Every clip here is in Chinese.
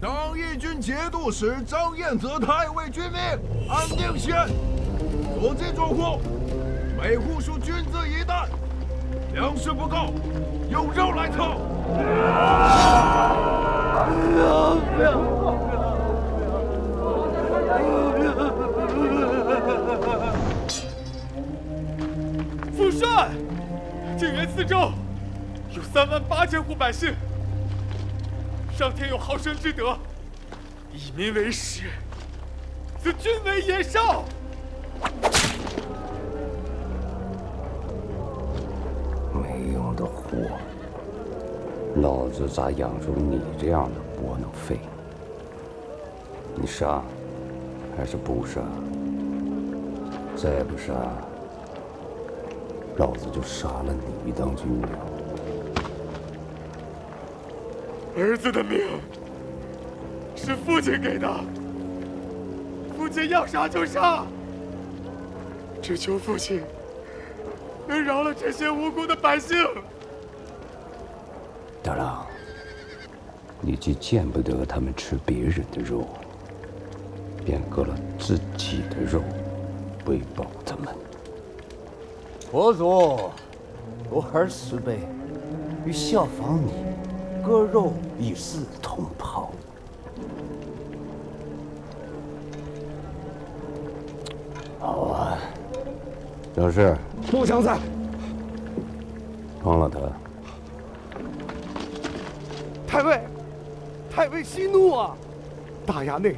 张义军节度使张彦泽太尉军命，安定县所进诸户，每户数均资1担，粮食不够，用肉来凑。不要！副帅，靖远四周有38000户百姓。上天有好生之德，以民为食，此君为野兽。没用的货，老子咋养出你这样的窝囊废？你杀还是不杀？再不杀，老子就杀了你当军粮。儿子的命是父亲给的，父亲要杀就杀，只求父亲能饶了这些无辜的百姓。大郎，你既见不得他们吃别人的肉，便割了自己的肉，喂饱他们。佛祖，我儿慈悲，欲效仿你，割肉以示同袍。好啊，有事。末将在。放了他。太尉息怒啊！大衙内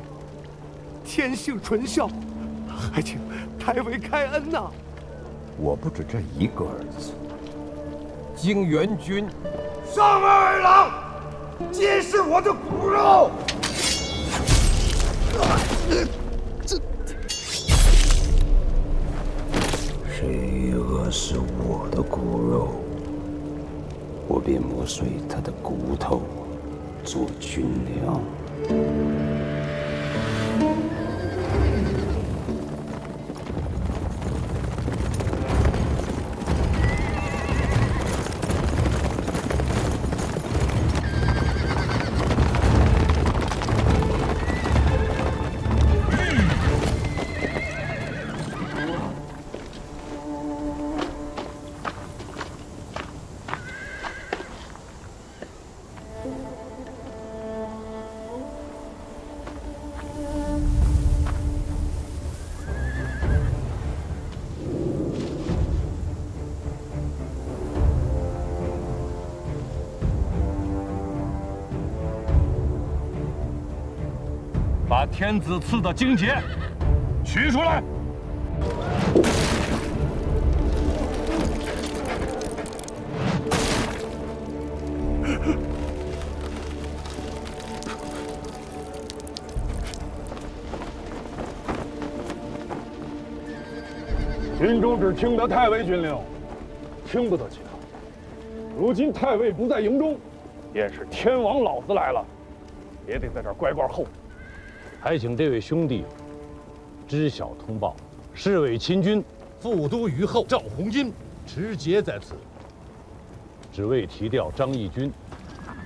天性纯孝，还请太尉开恩呐！我不止这一个儿子。经元军，上二郎，皆是我的骨肉。谁饿死我的骨肉，我便磨碎他的骨头，做军粮。把天子赐的荆节取出来。军中只听得太尉军令，听不得其他。如今太尉不在营中，便是天王老子来了，也得在这儿乖乖候。还请这位兄弟知晓通报，侍卫亲军副都虞候赵弘金持节在此，只为提调张义军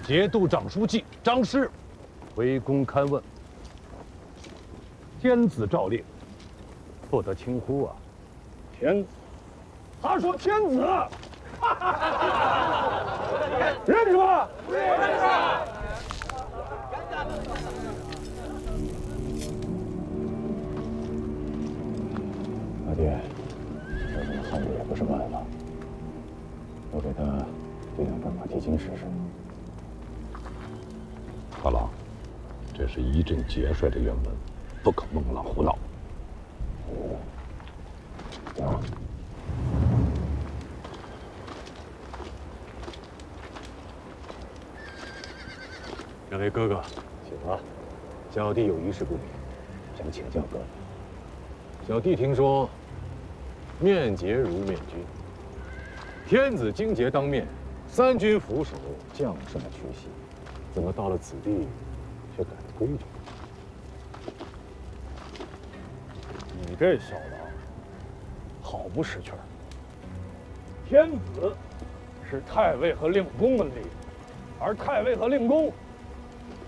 节度长书记张师回宫勘问。天子诏令，不得轻忽啊！天子，他说天子，认识吗？认识。阿爹，这个汉子也不是办法，我给他定两份马蹄金试试。大郎，这是一镇节帅的原文，不可孟浪胡闹。两位哥哥，请啊！小弟有一事不明，想请教哥哥。小弟听说，面节如面君，天子荆节当面，三军俯首，将帅屈膝，怎么到了此地，却改了规矩？你这小子，好不识趣儿。天子是太尉和令公的立，而太尉和令公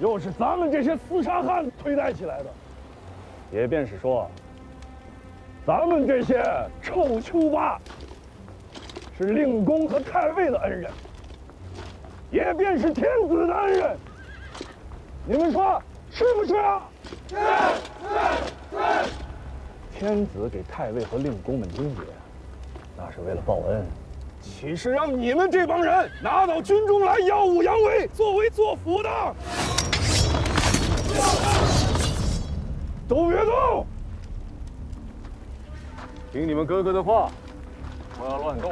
又是咱们这些厮杀汉推带起来的。也便是说，咱们这些臭丘巴是令公和太尉的恩人，也便是天子的恩人。你们说是不是啊？是。天子给太尉和令公们军节，那是为了报恩，岂是让你们这帮人拿到军中来耀武扬威，作威作福的？都别动！听你们哥哥的话，不要乱动。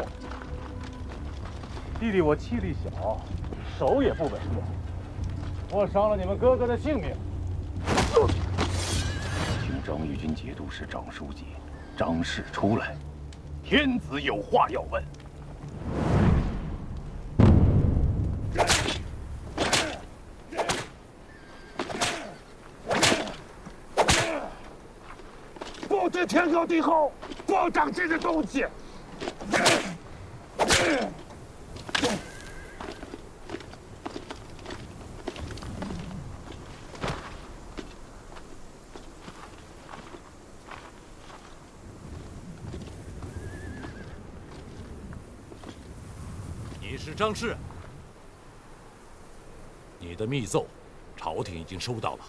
弟弟我气力小，手也不稳重，我伤了你们哥哥的性命。请张义军节度使张书记张氏出来，天子有话要问。不知天高地厚，不长这个东西。你是张氏，你的密奏，朝廷已经收到了。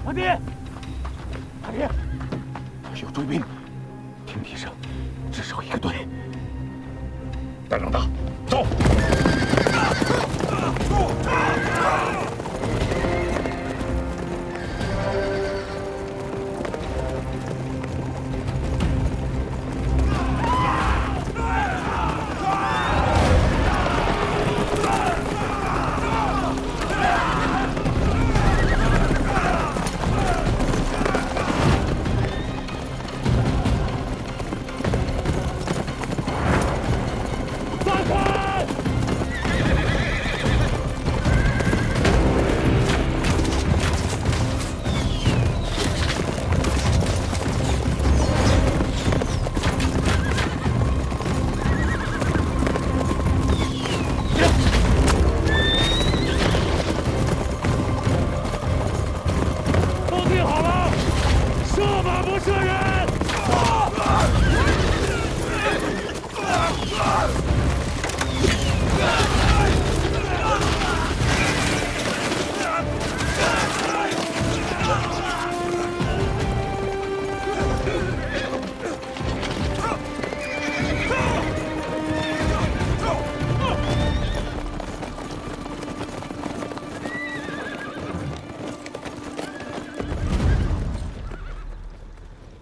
阿爹，阿爹，有追兵，听题上至少一个队。带上他，走。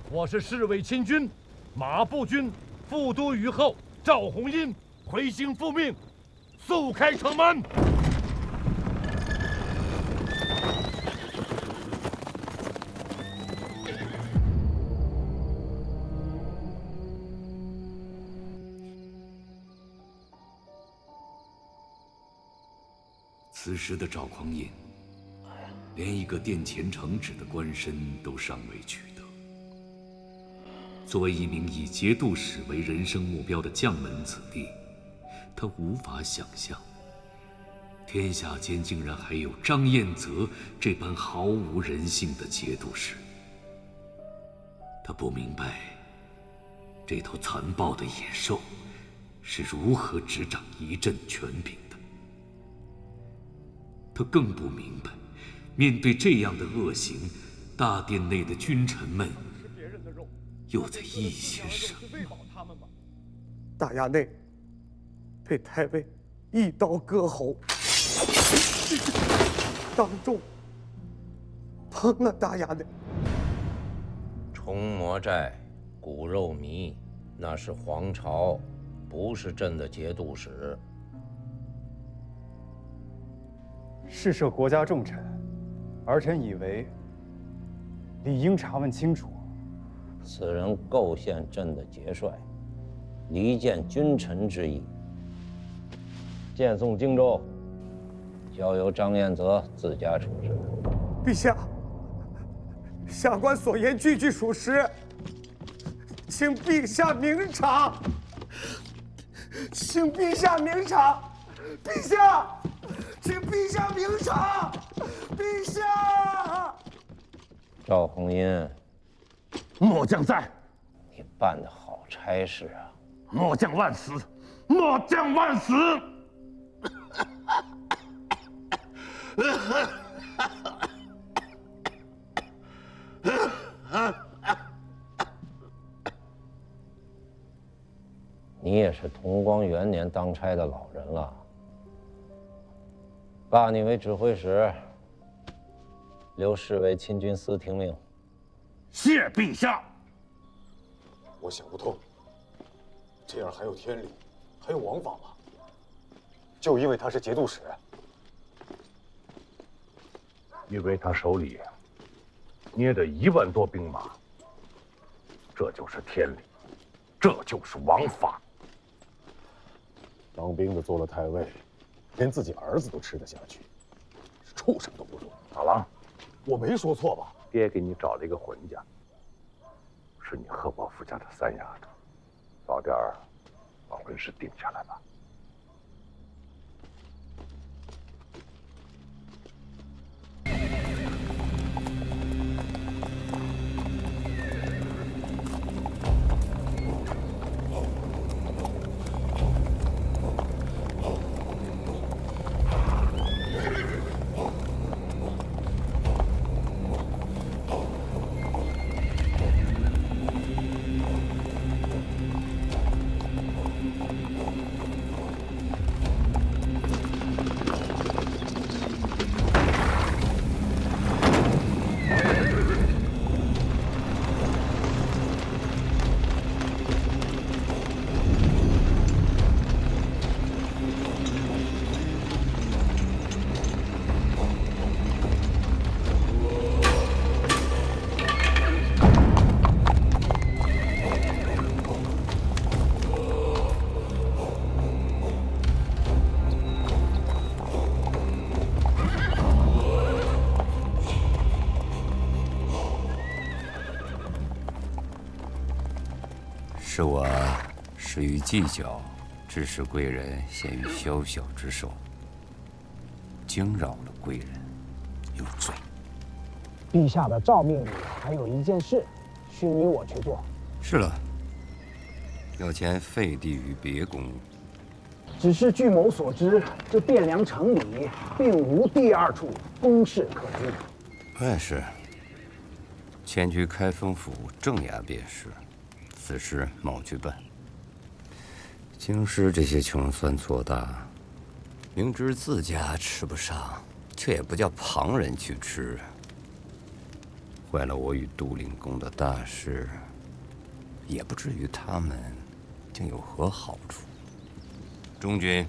我是侍卫亲军马步军副都虞候赵弘殷，回京复命，速开城门。此时的赵匡胤，连一个殿前承旨的官身都尚未取得。作为一名以节度使为人生目标的将门子弟，他无法想象，天下间竟然还有张彦泽这般毫无人性的节度使。他不明白，这头残暴的野兽是如何执掌一镇权柄的。他更不明白，面对这样的恶行，大殿内的君臣们又在意些什么？大衙内被太尉一刀割喉，当众烹了大衙内。虫魔寨、骨肉糜，那是皇朝，不是朕的节度使。事涉国家重臣，儿臣以为理应查问清楚。此人构陷朕的节帅，离间君臣之意。荐送荆州，交由张彦泽自家处置。陛下，下官所言句句属实，请陛下明察。请陛下明察，陛下，请陛下明察，陛下。赵红英，末将在。你办的好差事啊！末将万死，末将万死。你也是同光元年当差的老人了，罢你为指挥使，留侍卫亲军司听命。谢陛下。我想不通，这样还有天理，还有王法吗？就因为他是节度使，因为他手里捏着1万多兵马，这就是天理，这就是王法。当兵的做了太尉，连自己儿子都吃得下去，是畜生都不如。大郎，我没说错吧？爹给你找了一个浑家，是你贺伯父家的3丫头，早点把婚事定下来吧。是我失于计较，致使贵人陷于宵小之手，惊扰了贵人，有罪。陛下的诏命里还有一件事，需你我去做。是了，要前废帝于别宫。只是据某所知，这汴梁城里并无第2处宫室可居。便是，前去开封府正衙便是。此事mau去办。京师这些穷酸做大，明知自家吃不上，却也不叫旁人去吃，坏了我与杜陵公的大事，也不至于他们竟有何好处。中军，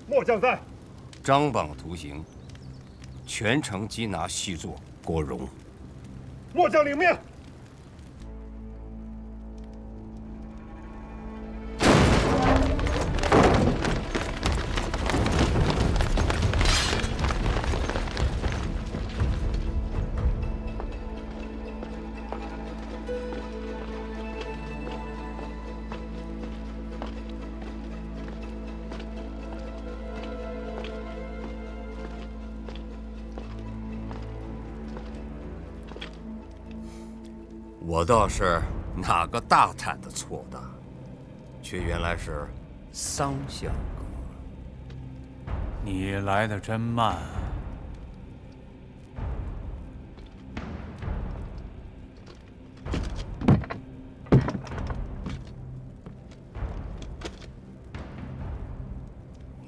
末将在。张榜图形，全城缉拿细作郭荣。末将领命。我倒是哪个大胆的错的，却原来是桑相哥。你来的真慢。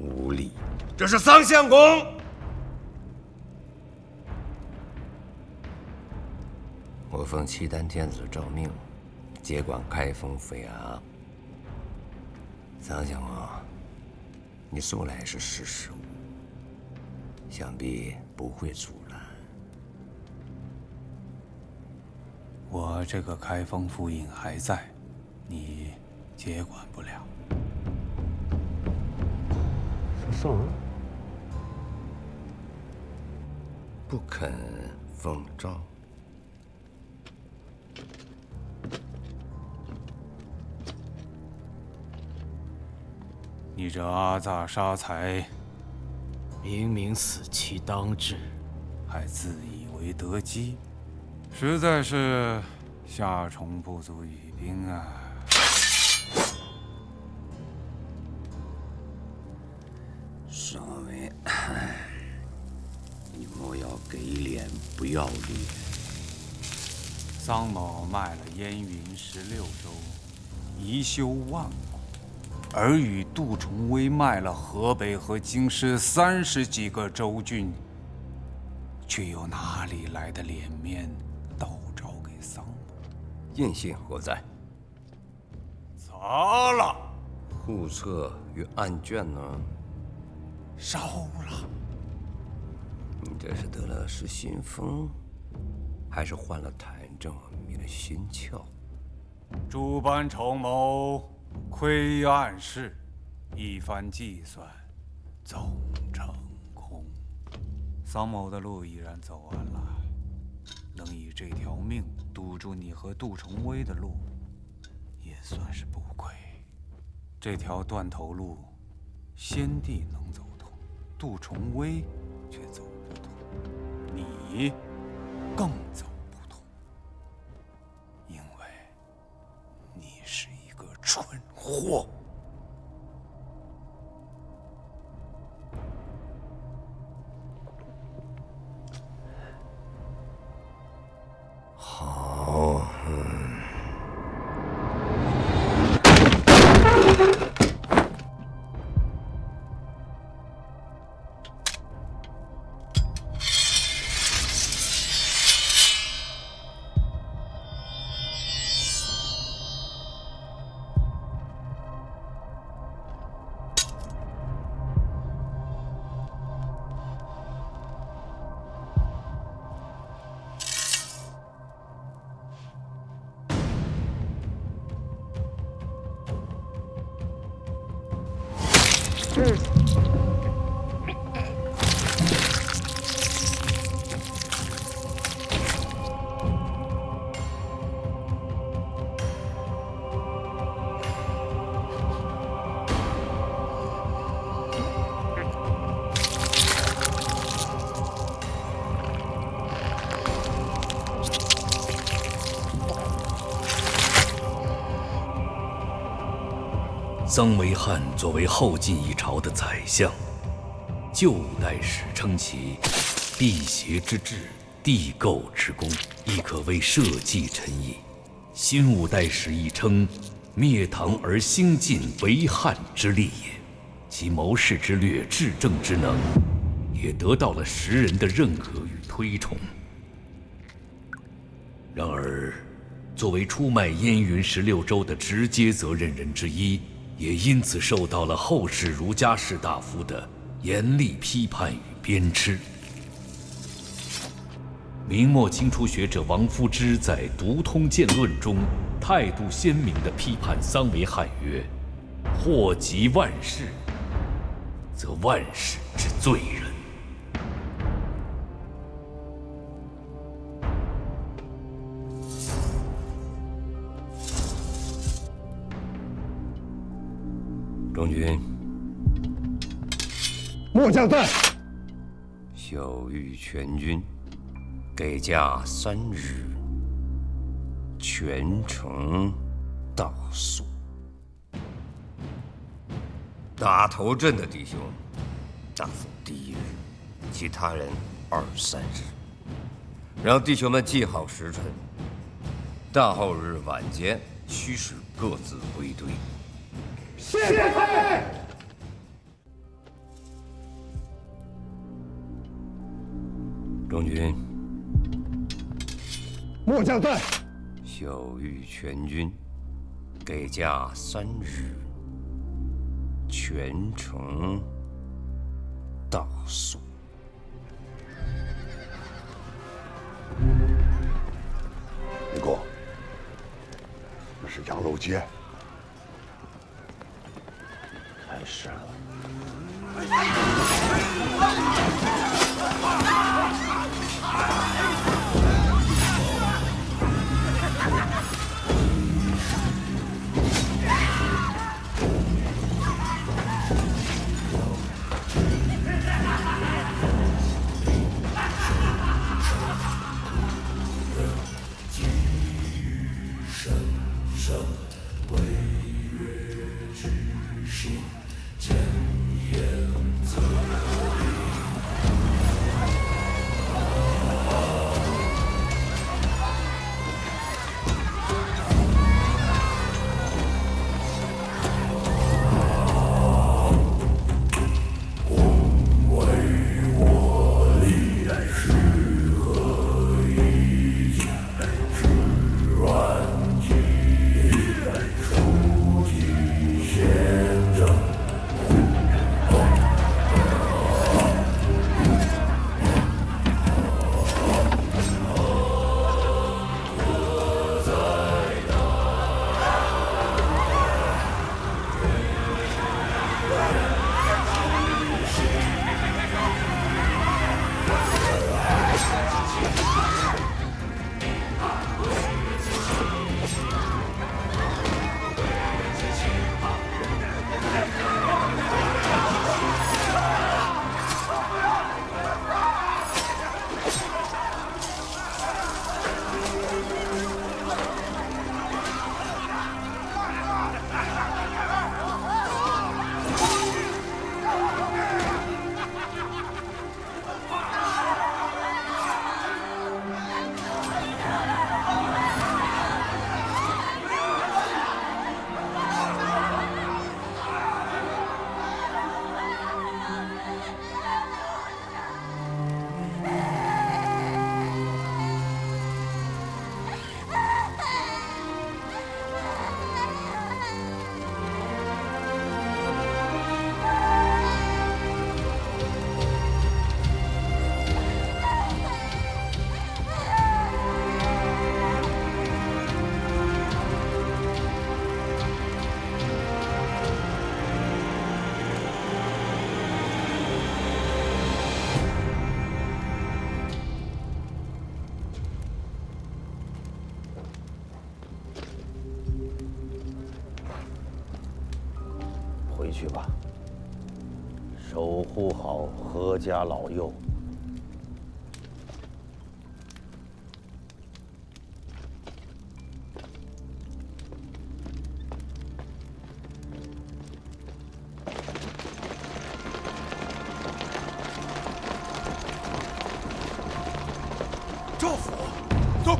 无礼！这是桑相公。我奉契丹天子诏命，接管开封府衙。桑相公，你素来是识时务，想必不会阻拦。我这个开封府尹还在，你接管不了。说啥？不肯奉诏。你这阿蚱杀财，明明死期当至，还自以为得机，实在是夏虫不足语冰啊！上尉，你莫要给脸不要脸。桑某卖了燕云16州，宜修万国，而与杜重威卖了河北和京师30几个州郡，却又哪里来的脸面倒招给桑某？印信何在？砸了。户册与案卷呢？烧了。你这是得了失心疯，还是患了痰症迷了心窍？诸般筹谋，窥暗室，一番计算，总成空。桑某的路已然走完了，能以这条命堵住你和杜重威的路，也算是不亏。这条断头路，先帝能走通，杜重威却走不通，你更走不通，因为你是一个蠢货。好，桑维汉作为后晋一朝的宰相，旧代史称其辟邪之志、地构之功，亦可谓社稷臣矣。新五代史亦称灭唐而兴晋为汉之力也，其谋士之略、治政之能，也得到了时人的认可与推崇。然而，作为出卖燕云16州的直接责任人之一，也因此受到了后世儒家士大夫的严厉批判与鞭笞。明末清初学者王夫之在《读通鉴论》中态度鲜明地批判桑维汉曰：“祸及万世，则万世之罪人。”中军，末将在。晓谕全军，给假3日，全城倒肃。打头阵的弟兄，大封第1日，其他人2、3日，让弟兄们记好时辰。大后日晚间，须使各自归队。谢太尉。中军，末将在。晓谕全军，给假3日，全城倒肃。李公，那是杨楼街。开始了。回去吧，守护好何家老幼。赵府，走。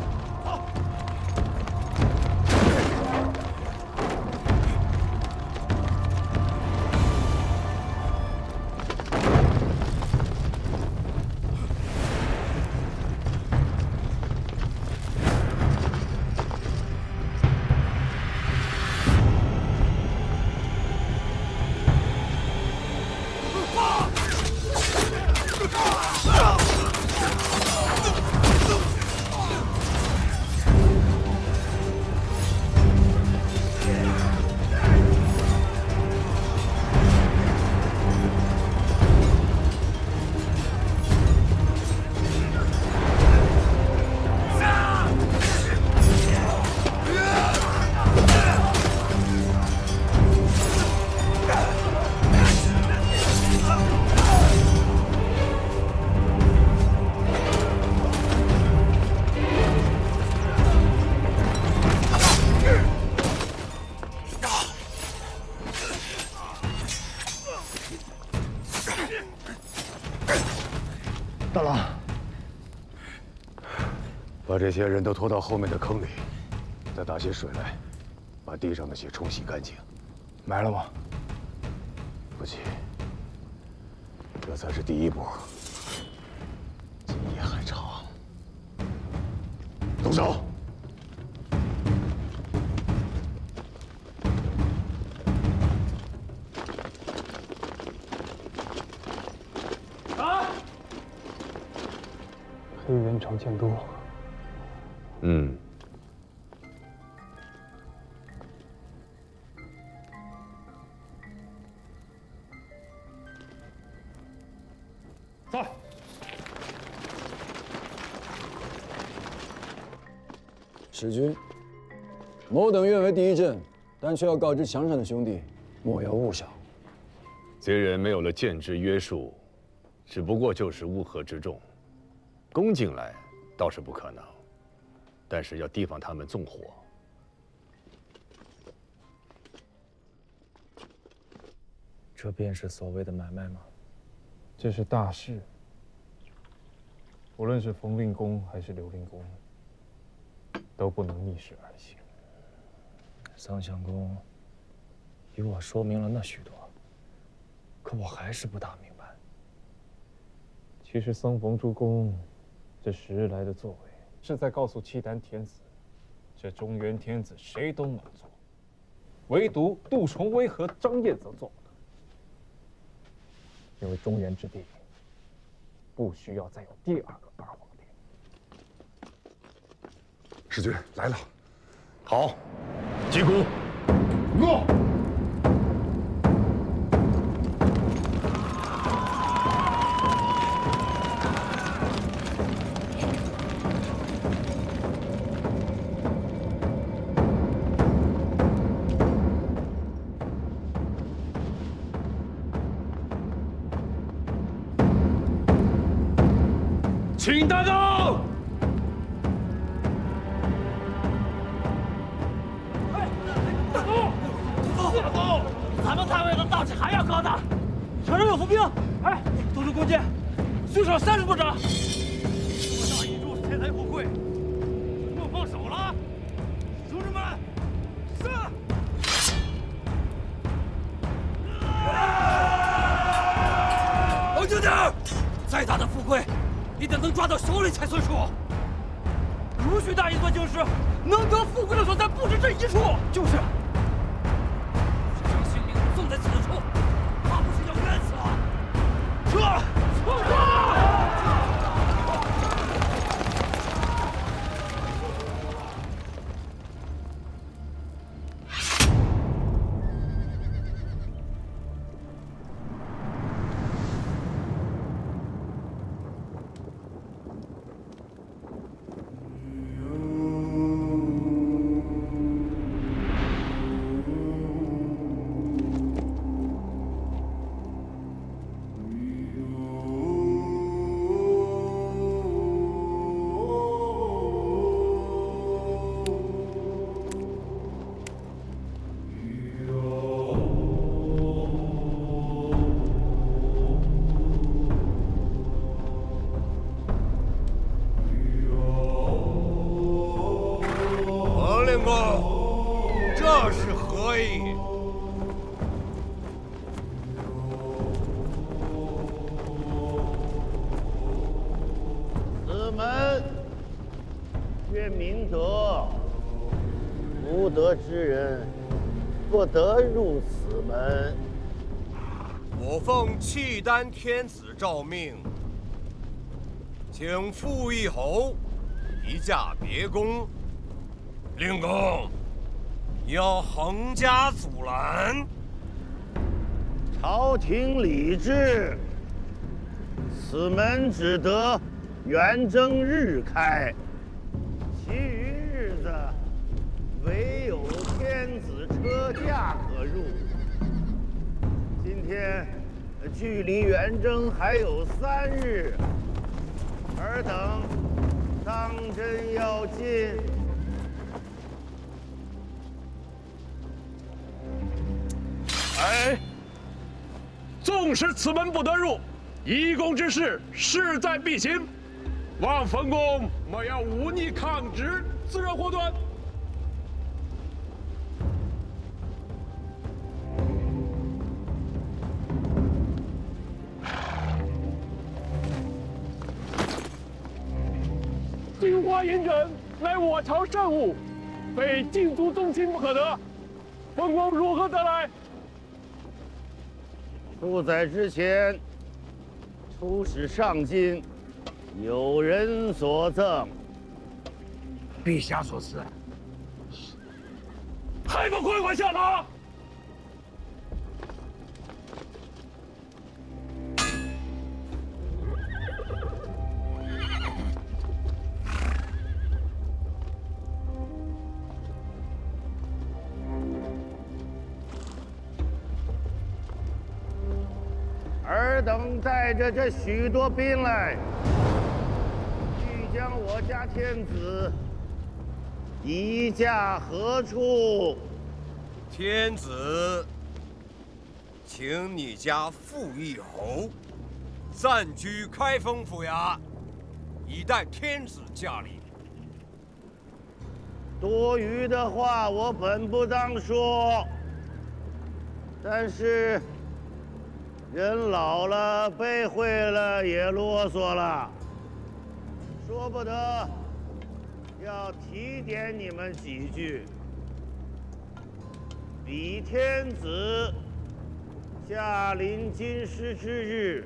大郎，把这些人都拖到后面的坑里，再打些水来，把地上的血冲洗干净。埋了吗？不急，这才是第一步，今夜还长。动手！黑云城建都。嗯。走。使君，某等愿为第一阵，但却要告知墙上的兄弟，莫要误小。贼人没有了剑之约束，只不过就是乌合之众，攻进来倒是不可能，但是要提防他们纵火。这便是所谓的买卖吗？这是大事，无论是冯令公还是刘令公，都不能逆势而行。桑相公与我说明了那许多，可我还是不大明白。其实桑冯诸公这10日来的作为，是在告诉契丹天子，这中原天子谁都能做，唯独杜重威和张彦则做不得。因为中原之地不需要再有第2个二皇帝。使君来了，好，击鼓，诺。请大刀！大刀！咱们太尉的大旗还要高大。城上有伏兵，哎，都是弓箭，最少30步长。这么大一柱是天财富贵，不放手了！兄弟们，上！冷静点，再大的富贵，你得能抓到手里才算数。如许大一座京师，能得富贵的所在不止这一处。就是。将性命送在此处，怕不是要冤死了。撤！这是何意？此门曰明德，无德之人不得入此门。我奉契丹天子诏命，请傅义侯移驾别宫。令公，要横加阻拦。朝廷礼制，此门只得元正日开，其余日子唯有天子车驾可入。今天距离元正还有3日，尔等当真要进？哎，纵使此门不得入，一公之事势在必行，望冯公莫要忤逆抗旨，自然祸端。金花银枕乃我朝圣物，非禁足宗亲不可得。冯公如何得来？数载之前，出使上京，有人所赠。陛下所赐。还不快快下马！尔等带着这许多兵来，欲将我家天子移驾何处？天子，请你家傅义侯暂居开封府衙，以待天子驾临。多余的话我本不当说，但是人老了，背会了，也啰嗦了，说不得要提点你们几句。李天子驾临京师之日，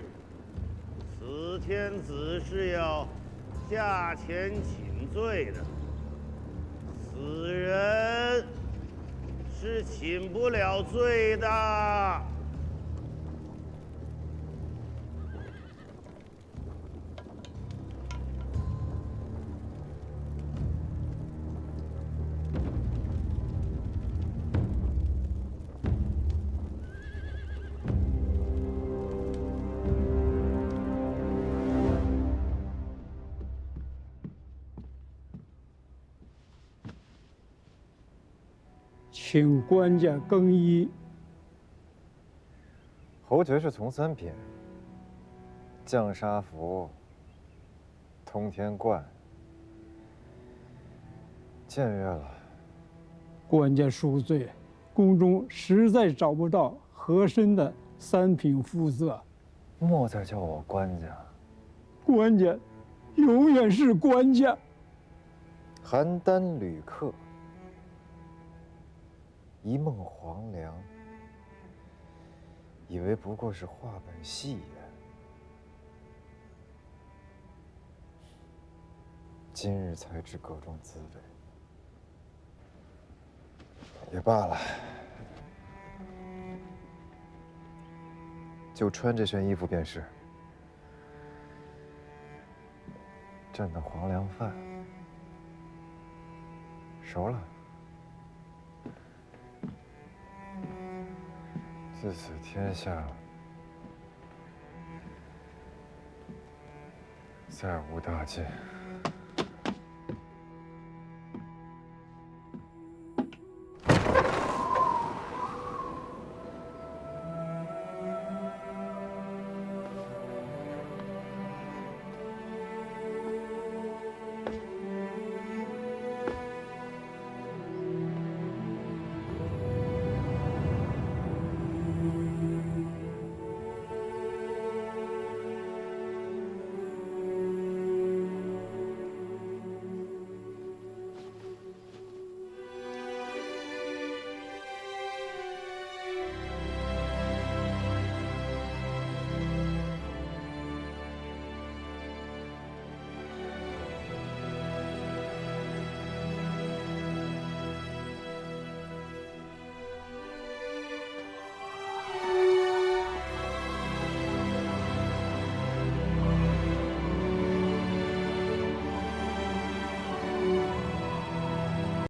此天子是要驾前请罪的，此人是请不了罪的。请官家更衣。侯爵是从三品，降沙符，通天冠，僭越了。官家恕罪，宫中实在找不到合身的三品肤色。莫再叫我官家。官家，永远是官家。邯郸旅客，一梦黄粱，以为不过是话本戏言。今日才知各种滋味。也罢了，就穿这身衣服便是。朕的黄粱饭熟了。自此天下再无大奸。